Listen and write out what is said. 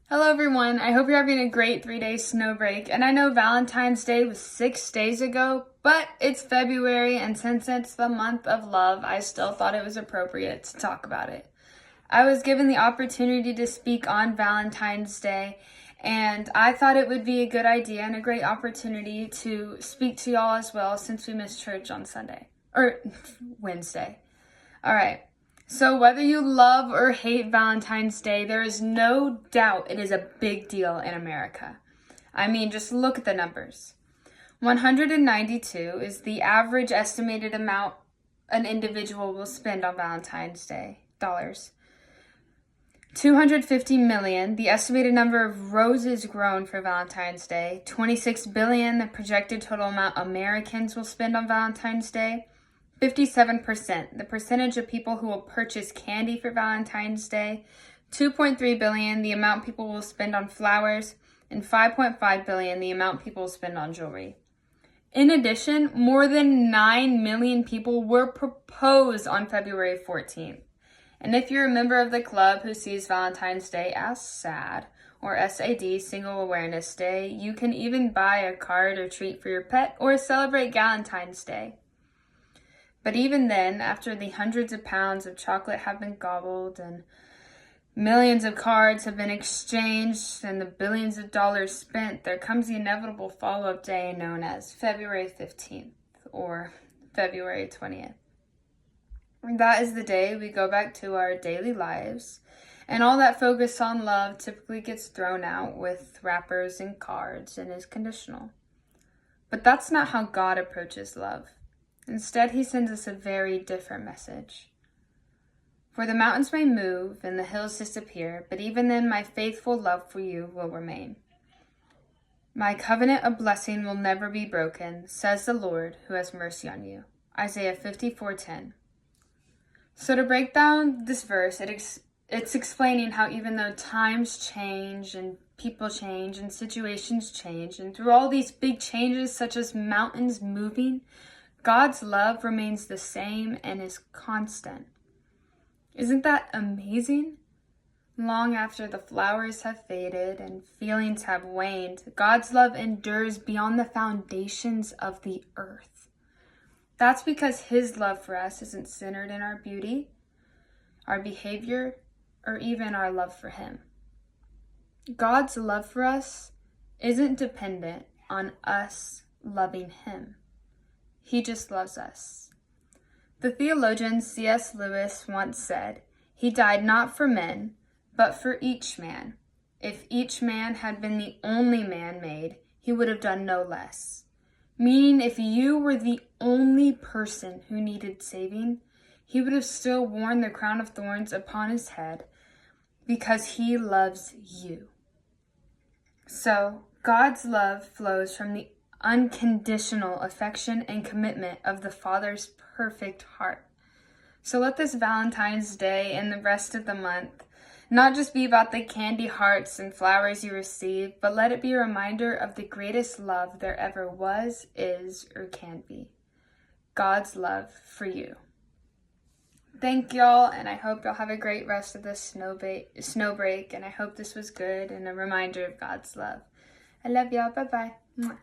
Hello everyone, I hope you're having a great 3-day snow break, and I know Valentine's Day was 6 days ago, but it's February, and since it's the month of love, I still thought it was appropriate to talk about it. I was given the opportunity to speak on Valentine's Day, and I thought it would be a good idea and a great opportunity to speak to y'all as well since we missed church on Wednesday. Alright. So whether you love or hate Valentine's Day, there is no doubt it is a big deal in America. I mean, just look at the numbers. 192 is the average estimated amount an individual will spend on Valentine's Day, dollars. 250 million, the estimated number of roses grown for Valentine's Day. 26 billion, the projected total amount Americans will spend on Valentine's Day. 57%, the percentage of people who will purchase candy for Valentine's Day. 2.3 billion, the amount people will spend on flowers. And 5.5 billion, the amount people will spend on jewelry. In addition, more than 9 million people were proposed on February 14th. And if you're a member of the club who sees Valentine's Day as SAD, or SAD, Single Awareness Day, you can even buy a card or treat for your pet or celebrate Galentine's Day. But even then, after the hundreds of pounds of chocolate have been gobbled and millions of cards have been exchanged and the billions of dollars spent, there comes the inevitable follow-up day known as February 15th or February 20th. That is the day we go back to our daily lives, and all that focus on love typically gets thrown out with wrappers and cards and is conditional. But that's not how God approaches love. Instead, he sends us a very different message. For the mountains may move and the hills disappear, but even then my faithful love for you will remain. My covenant of blessing will never be broken, says the Lord who has mercy on you. Isaiah 54:10. So to break down this verse, it's explaining how even though times change and people change and situations change, and through all these big changes such as mountains moving, God's love remains the same and is constant. Isn't that amazing? Long after the flowers have faded and feelings have waned, God's love endures beyond the foundations of the earth. That's because his love for us isn't centered in our beauty, our behavior, or even our love for him. God's love for us isn't dependent on us loving him. He just loves us. The theologian C.S. Lewis once said, "He died not for men, but for each man. If each man had been the only man made, he would have done no less." Meaning, if you were the only person who needed saving, he would have still worn the crown of thorns upon his head because he loves you. So, God's love flows from the unconditional affection and commitment of the Father's perfect heart. So let this Valentine's Day and the rest of the month not just be about the candy hearts and flowers you receive, but let it be a reminder of the greatest love there ever was, is, or can be. God's love for you. Thank y'all, and I hope y'all have a great rest of this snow break, and I hope this was good and a reminder of God's love. I love y'all. Bye-bye. Mwah.